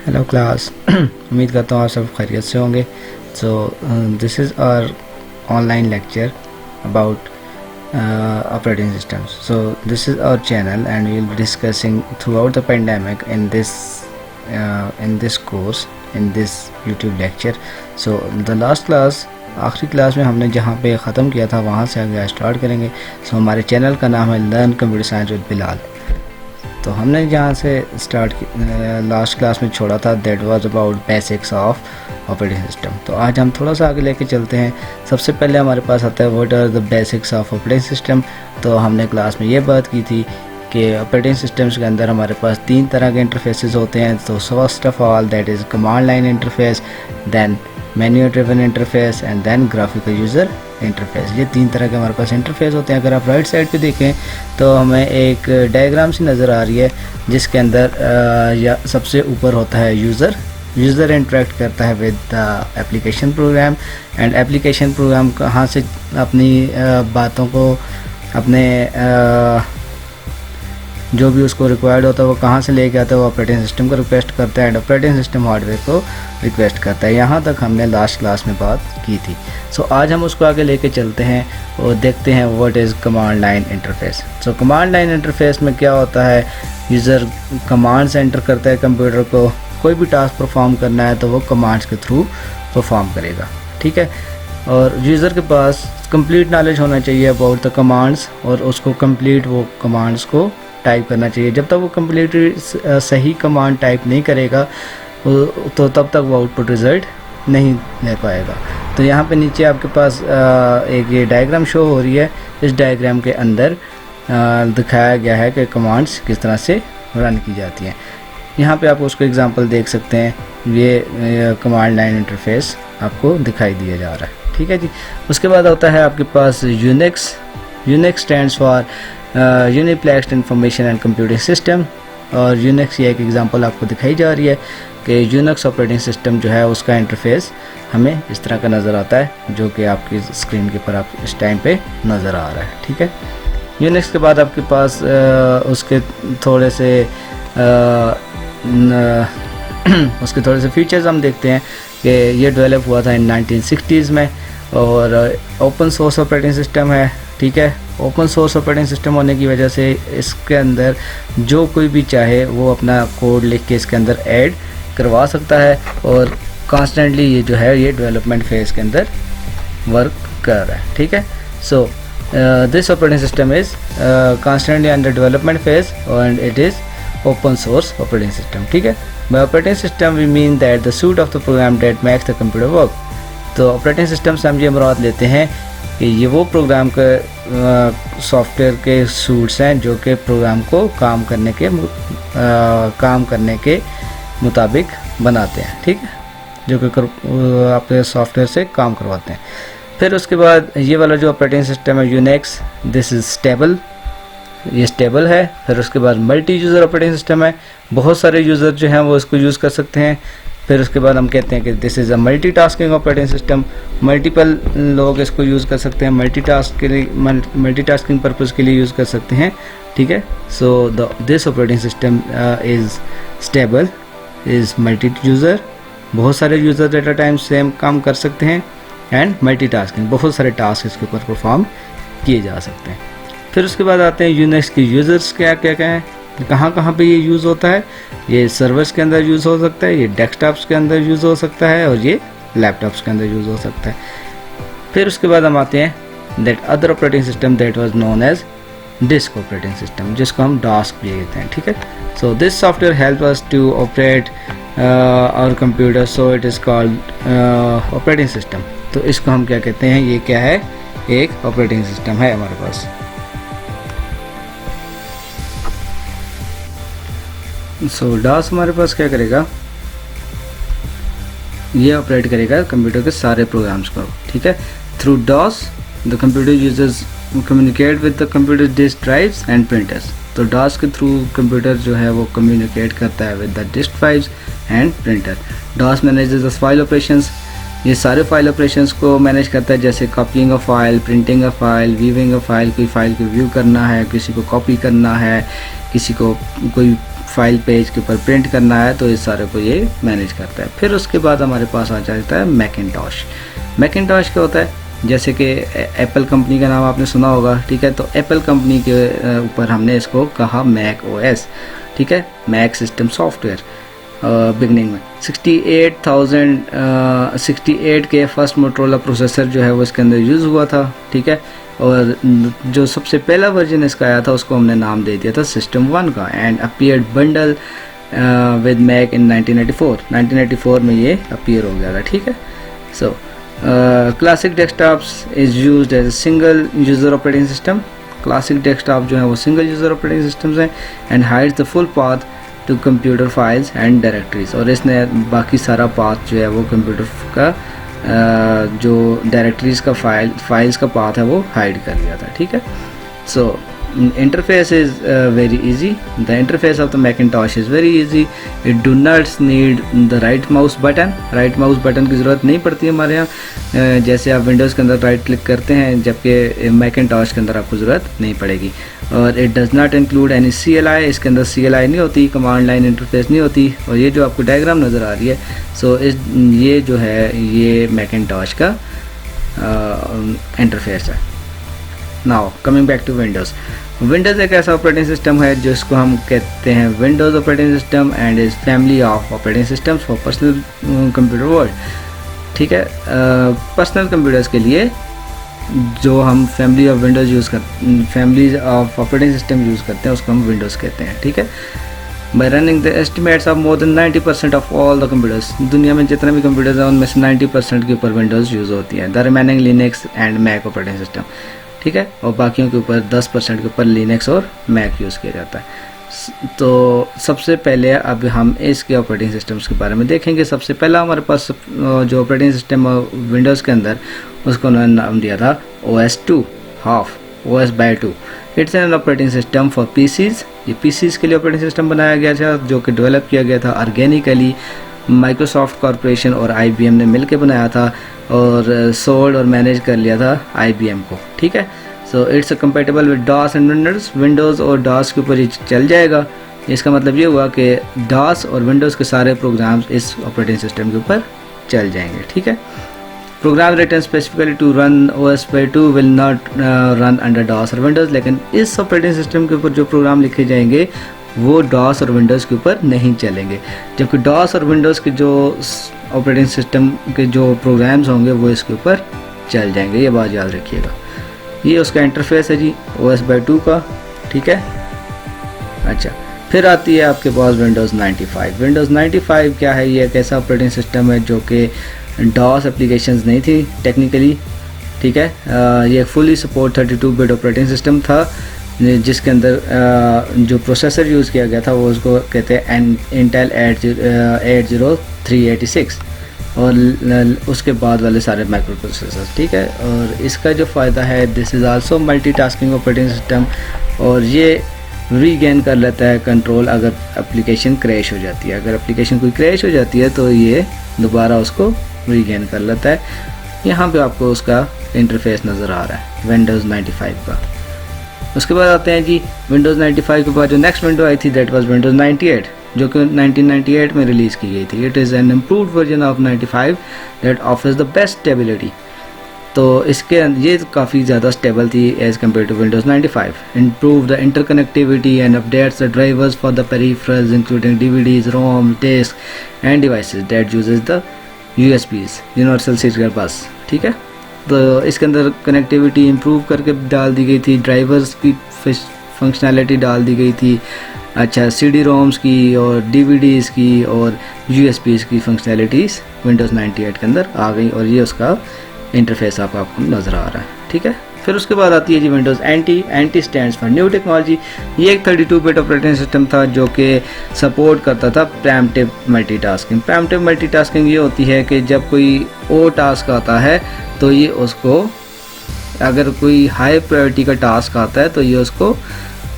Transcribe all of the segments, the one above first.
Hello class. उम्मीद करता हूँ आप सब खैरियत से होंगे। So this is our online lecture about operating systems. So this is our channel and we will be discussing throughout the pandemic in this course, in this YouTube lecture. So the last class, आखिरी class में हमने जहाँ पे ख़त्म किया था वहाँ से आगे स्टार्ट करेंगे। सो हमारे चैनल का नाम है learn computer science with Bilal. तो हमने जहाँ से स्टार्ट लास्ट क्लास में छोड़ा था that was about basics of operating system. तो आज हम थोड़ा सा आगे लेके चलते हैं। सबसे पहले हमारे पास आता है what are the basics of operating system. तो हमने क्लास में ये बात की थी कि ऑपरेटिंग सिस्टम्स के अंदर हमारे पास 3 तरह के इंटरफेसेस होते हैं। तो first of all that is command line interface, then menu driven interface and then graphical user interface. ये 3 तरह के हमारे पास इंटरफेस होते हैं। अगर आप राइट साइड पे देखें तो हमें एक डायग्राम सी नज़र आ रही है जिसके अंदर या सबसे ऊपर होता है यूज़र इंटरेक्ट करता है with the application program, and application program कहाँ से अपनी बातों को अपने जो भी उसको रिक्वायर्ड होता है वो कहाँ से लेके आता है, वो ऑपरेटिंग सिस्टम को रिक्वेस्ट करता है एंड ऑपरेटिंग सिस्टम हार्डवेयर को रिक्वेस्ट करता है। यहाँ तक हमने लास्ट क्लास में बात की थी। सो आज हम उसको आगे लेके चलते हैं और देखते हैं what is command line interface. So command line interface में क्या होता है, यूज़र कमांड्स एंटर करता है कंप्यूटर को, कोई भी टास्क परफॉर्म करना है तो वो कमांड्स के थ्रू परफॉर्म करेगा, ठीक है। और यूज़र के पास कंप्लीट नॉलेज होना चाहिए अबाउट द कमांड्स और उसको कंप्लीट वो कमांड्स को टाइप करना चाहिए। जब तक वो कम्प्लीटली सही कमांड टाइप नहीं करेगा तो तब तक वो आउटपुट रिज़ल्ट नहीं ले पाएगा। तो यहाँ पे नीचे आपके पास एक ये डायग्राम शो हो रही है। इस डायग्राम के अंदर दिखाया गया है कि कमांड्स किस तरह से रन की जाती हैं। यहाँ पे आप उसको एग्जांपल देख सकते हैं। ये कमांड लाइन इंटरफेस आपको दिखाई दिया जा रहा है, ठीक है जी। उसके बाद होता है आपके पास Unix stands for uniplexed information and computing system. और यूनिक्स ये एक एग्जांपल आपको दिखाई जा रही है कि यूनिक्स ऑपरेटिंग सिस्टम जो है उसका इंटरफेस हमें इस तरह का नज़र आता है जो कि आपकी स्क्रीन के ऊपर आप इस टाइम पे नज़र आ रहा है, ठीक है। यूनिक्स के बाद आपके पास उसके थोड़े से फीचर्स हम देखते हैं कि ये डेवलप हुआ था इन 1960s में और ओपन सोर्स ऑपरेटिंग सिस्टम है, ठीक है। ओपन सोर्स ऑपरेटिंग सिस्टम होने की वजह से इसके अंदर जो कोई भी चाहे वो अपना कोड लिख के इसके अंदर ऐड करवा सकता है और कॉन्स्टेंटली ये जो है ये डेवलपमेंट फेज़ के अंदर वर्क कर रहा है, ठीक है। So this operating system is constantly under development phase and it is open source operating system, ठीक है। By operating system we mean that the suite of the program that makes the computer work. तो operating system से हम ये मुराद लेते हैं कि ये वो प्रोग्राम के सॉफ्टवेयर के सूट्स हैं जो कि प्रोग्राम को काम करने के मुताबिक बनाते हैं, ठीक है, जो कि आपके सॉफ्टवेयर से काम करवाते हैं। फिर उसके बाद ये वाला जो ऑपरेटिंग सिस्टम है यूनिक्स, दिस इज़ स्टेबल, ये स्टेबल है। फिर उसके बाद मल्टी यूज़र ऑपरेटिंग सिस्टम है, बहुत सारे यूज़र जो हैं वो इसको यूज़ कर सकते हैं। फिर उसके बाद हम कहते हैं कि this is a multi tasking operating system, multiple लोग इसको यूज़ कर सकते हैं, मल्टी टास्किंग पर्पज़ के लिए यूज़ कर सकते हैं, ठीक है। So this operating system is stable, is multi user, बहुत सारे user at a time same काम कर सकते हैं, एंड मल्टी टास्किंग, बहुत सारे टास्क इसके ऊपर परफॉर्म किए जा सकते हैं। फिर उसके बाद आते हैं यूनिक्स के यूज़र्स क्या हैं, कहाँ पे ये यूज़ होता है। ये सर्वर्स के अंदर यूज़ हो सकता है, ये डेस्कटॉप्स के अंदर यूज़ हो सकता है और ये लैपटॉप्स के अंदर यूज़ हो सकता है। फिर उसके बाद हम आते हैं that other operating system that was known as disk operating system, जिसको हम डॉस भी कहते हैं, ठीक है। So this software help us to operate our computer, so it is called operating system. तो इसको हम क्या कहते हैं, ये क्या है, एक ऑपरेटिंग सिस्टम है हमारे पास। सो डॉस हमारे पास क्या करेगा, ये ऑपरेट करेगा कंप्यूटर के सारे प्रोग्राम्स को, ठीक है। Through DOS the computer users communicate with the computer disk drives and printers. तो डॉस के थ्रू कंप्यूटर जो है वो कम्युनिकेट करता है with the disk drives and printer. DOS manages the file operations, ये सारे फाइल ऑपरेशंस को मैनेज करता है, जैसे copying a file, printing a file, viewing a file, कोई फाइल को व्यू करना है, किसी को कॉपी करना है, किसी को कोई फाइल पेज के ऊपर प्रिंट करना है तो इस सारे को ये मैनेज करता है। फिर उसके बाद हमारे पास आ जाता है मैकिंटॉश। मैकिंटॉश क्या होता है, जैसे कि एप्पल कंपनी का नाम आपने सुना होगा, ठीक है। तो एप्पल कंपनी के ऊपर हमने इसको कहा मैक ओएस, ठीक है, मैक सिस्टम सॉफ्टवेयर। बिगनिंग में 68 के फर्स्ट मोटरोला प्रोसेसर जो है वो इसके अंदर यूज़ हुआ था, ठीक है। और जो सबसे पहला वर्जन इसका आया था उसको हमने नाम दे दिया था सिस्टम 1 का, and appeared bundled with Mac in 1984 में ये अपीयर हो गया था, ठीक है। So classic desktops is used as single user operating system. Classic desktop जो है वो सिंगल यूज़र ऑपरेटिंग सिस्टम्स हैं, and hides the full path to computer files and directories. और इसने बाकी सारा पाथ जो है वो कंप्यूटर का जो डायरेक्टरीज का फाइल्स का पाथ है वो हाइड कर लिया था, ठीक है। सो interface is very easy. The interface of the Macintosh is very easy. It do not need the right mouse button. Right mouse button की ज़रूरत नहीं पड़ती है हमारे यहाँ, जैसे आप विंडोज़ के अंदर राइट क्लिक करते हैं, जबकि Macintosh के अंदर आपको ज़रूरत नहीं पड़ेगी। और it does not include any CLI, इसके अंदर CLI नहीं होती, कमांड लाइन इंटरफेस नहीं होती। और ये जो आपको डायग्राम नज़र आ रही है, सो ये जो है ये Macintosh का इंटरफेस है। Now coming back to Windows. Windows एक ऐसा ऑपरेटिंग सिस्टम है जिसको हम कहते हैं Windows operating system and is family of operating systems for personal computer world, ठीक है। पर्सनल कंप्यूटर्स के लिए जो हम फैमिली ऑफ विंडोज़ यूज़ करते, family of operating system use करते हैं उसको हम विंडोज़ कहते हैं, ठीक है। By running the estimates of more than 90% of all the computers, दुनिया में जितने भी कंप्यूटर्स हैं उनमें से 90% के ऊपर विंडोज़ यूज़ होती है। The remaining Linux and Mac operating system, ठीक है। और बाकियों के ऊपर 10% के ऊपर लिनक्स और मैक यूज़ किया जाता है। तो सबसे पहले अब हम इसके ऑपरेटिंग सिस्टम्स के बारे में देखेंगे। सबसे पहला हमारे पास जो ऑपरेटिंग सिस्टम विंडोज़ के अंदर उसको उन्होंने नाम दिया था OS2 half, OS/2। It's an operating system for PCs। ये PCs के लिए ऑपरेटिंग सिस्टम बनाया गया था जो कि डेवलप किया गया था ऑर्गेनिकली। माइक्रोसॉफ्ट कॉरपोरेशन और IBM ने मिलकर बनाया था और सोल्ड और मैनेज कर लिया था IBM को, ठीक है। So it's compatible with DOS and Windows और DOS के ऊपर ही चल जाएगा। इसका मतलब ये हुआ कि DOS और विंडोज़ के सारे प्रोग्राम्स इस ऑपरेटिंग सिस्टम के ऊपर चल जाएंगे, ठीक है। Program written specifically to run OS/2 will not run under DOS और विंडोज़, लेकिन इस ऑपरेटिंग सिस्टम के ऊपर जो प्रोग्राम लिखे जाएंगे वो DOS और विंडोज़ के ऊपर नहीं चलेंगे, जबकि DOS और विंडोज़ के जो ऑपरेटिंग सिस्टम के जो प्रोग्राम्स होंगे वो इसके ऊपर चल जाएंगे। ये बात याद रखिएगा। ये उसका इंटरफेस है जी OS/2 का, ठीक है। अच्छा, फिर आती है आपके पास विंडोज़ 95। विंडोज़ 95 क्या है? ये एक ऐसा ऑपरेटिंग सिस्टम है जो कि DOS एप्लीकेशंस नहीं थी टेक्निकली, ठीक है। ये fully support 32 bit operating system था जिसके अंदर जो प्रोसेसर यूज़ किया गया था वो उसको कहते हैं इंटेल 80386 और उसके बाद वाले सारे माइक्रो प्रोसेसर, ठीक है। और इसका जो फ़ायदा है, this is also multitasking operating system, और ये रीगेन कर लेता है कंट्रोल अगर एप्लीकेशन क्रैश हो जाती है। अगर एप्लीकेशन कोई क्रैश हो जाती है तो ये दोबारा उसको रीगेन कर लेता है। यहाँ पे आपको उसका इंटरफेस नज़र आ रहा है विंडोज़ 95 का। उसके बाद आते हैं जी विंडोज़ 95 के बाद जो नेक्स्ट विंडो आई थी दैट वाज विंडोज़ 98, जो कि 1998 में रिलीज़ की गई थी। It is an improved version of 95 that offers the best stability. तो इसके ये काफ़ी ज़्यादा स्टेबल थी as compare to Windows 95। Improve the interconnectivity and updates the drivers for the peripherals including DVDs, ROM, disk and devices that uses the USBs, universal serial bus, ठीक है। तो इसके अंदर कनेक्टिविटी इम्प्रूव करके डाल दी गई थी, ड्राइवर्स की फंक्शनैलिटी डाल दी गई थी, अच्छा CD-ROMs की और DVDs की और USBs की फंक्शनैलिटीज़ विंडोज़ 98 के अंदर आ गई, और ये उसका इंटरफेस आपको नज़र आ रहा है, ठीक है। फिर उसके बाद आती है जी Windows NT stands for new technology. ये एक 32 बिट ऑपरेटिंग सिस्टम था जो कि सपोर्ट करता था प्रीएम्प्टिव मल्टीटास्किंग। प्रीएम्प्टिव मल्टीटास्किंग ये होती है कि जब कोई और टास्क आता है तो ये उसको, अगर कोई हाई प्रायोरिटी का टास्क आता है तो ये उसको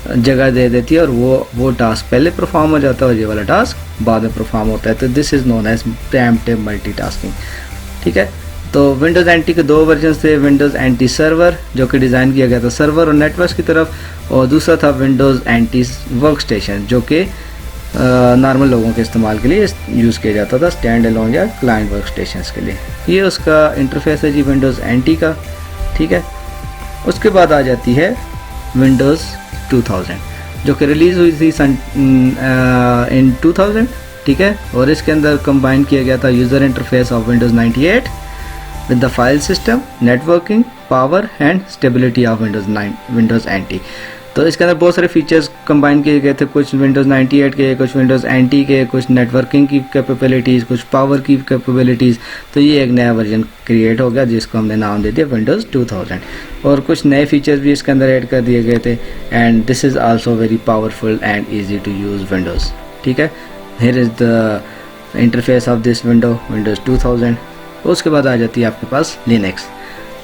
जगह दे देती है और वो टास्क पहले परफॉर्म हो जाता है और ये वाला टास्क बाद में परफॉर्म होता है। तो this is known as preemptive multitasking, ठीक है। तो विंडोज़ NT के 2 वर्जन थे, विंडोज़ NT सर्वर जो कि डिज़ाइन किया गया था सर्वर और नेटवर्क की तरफ, और दूसरा था विंडोज़ NT वर्क स्टेशन जो कि नॉर्मल लोगों के इस्तेमाल के लिए यूज़ किया जाता था, स्टैंड अलोन या क्लाइंट वर्क स्टेशन के लिए। ये उसका इंटरफेस है जी विंडोज़ NT का, ठीक है। उसके बाद आ जाती है विंडोज़ 2000 जो कि रिलीज़ हुई थी इन 2000, ठीक है। और इसके अंदर कंबाइन किया गया था user interface of Windows 98 with the file system, networking, power and stability of Windows NT। तो इसके अंदर बहुत सारे फीचर्स कंबाइन किए गए थे, कुछ विंडोज़ 98 के, कुछ विंडोज़ NT के, कुछ नेटवर्किंग की कैपेबिलिटीज़, कुछ पावर की कैपेबिलिटीज़। तो ये एक नया वर्जन क्रिएट हो गया जिसको हमने नाम दे दिया विंडोज़ 2000। और कुछ नए फीचर्स भी इसके अंदर ऐड कर दिए गए थे। And this is also very powerful and easy to use Windows, ठीक है। Here is the interface of this Windows 2000। उसके बाद आ जाती है आपके पास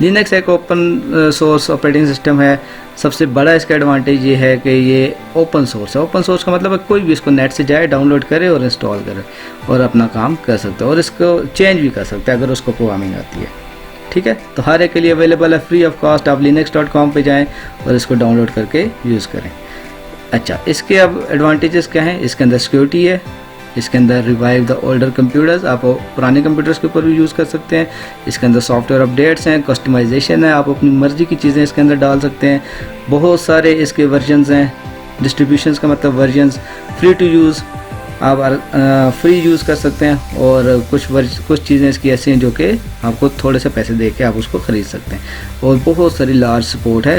लिनक्स एक ओपन सोर्स ऑपरेटिंग सिस्टम है। सबसे बड़ा इसका एडवांटेज ये है कि ये ओपन सोर्स है। ओपन सोर्स का मतलब है कोई भी इसको नेट से जाए, डाउनलोड करे और इंस्टॉल करे और अपना काम कर सकता है, और इसको चेंज भी कर सकता है अगर उसको प्रोग्रामिंग आती है, ठीक है। तो हर एक के लिए अवेलेबल है, फ्री ऑफ कॉस्ट। आप linux.com पे जाएँ और इसको डाउनलोड करके यूज़ करें। अच्छा, इसके अब एडवांटेजेस क्या हैं? इसके अंदर सिक्योरिटी है, इसके अंदर रिवाइव द ओल्डर कंप्यूटर्स, आप पुराने कंप्यूटर्स के ऊपर भी यूज़ कर सकते हैं। इसके अंदर सॉफ्टवेयर अपडेट्स हैं, कस्टमाइजेशन है, आप अपनी मर्ज़ी की चीज़ें इसके अंदर डाल सकते हैं। बहुत सारे इसके वर्जन्स हैं, डिस्ट्रीब्यूशंस का मतलब वर्जन्स, फ्री टू यूज़, आप फ्री यूज़ कर सकते हैं। और कुछ चीज़ें इसकी ऐसी हैं जो कि आपको थोड़े से पैसे दे के आप उसको ख़रीद सकते हैं। और बहुत सारी लार्ज सपोर्ट है,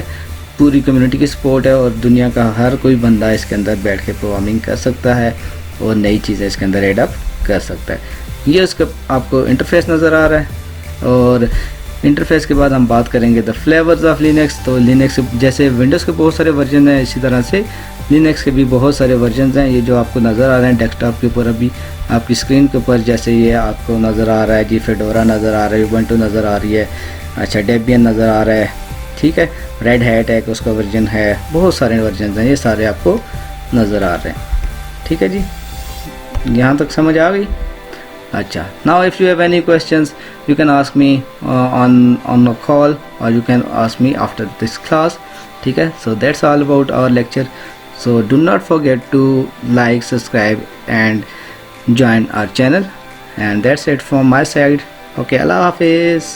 पूरी कम्युनिटी की सपोर्ट है, और दुनिया का हर कोई बंदा इसके अंदर बैठ के प्रोग्रामिंग कर सकता है और नई चीज़ें इसके अंदर एड अप कर सकता है। ये उसका आपको इंटरफेस नज़र आ रहा है। और इंटरफेस के बाद हम बात करेंगे द फ्लेवर्स ऑफ लिनक्स। तो लिनक्स जैसे विंडोज़ के बहुत सारे वर्जन हैं, इसी तरह से लिनक्स के भी बहुत सारे वर्जन हैं। ये जो आपको नज़र आ रहे हैं डेस्कटॉप के ऊपर, अभी आपकी स्क्रीन के ऊपर जैसे ये आपको नज़र आ रहा है जी, फेडोरा नज़र आ रहा है, उबंटू नज़र आ रही है, अच्छा डेबियन नज़र आ रहा है, ठीक है। रेड हैट है, उसका वर्जन है, बहुत सारे वर्जन हैं, ये सारे आपको नज़र आ रहे हैं, ठीक है जी। यहाँ तक समझ आ गई? अच्छा, now if you have any questions you can ask me on a call, or you can ask me after this class, ठीक है। So that's all about our lecture. So do not forget to like, subscribe and join our channel, and that's it from my side. Okay, Allah Hafiz.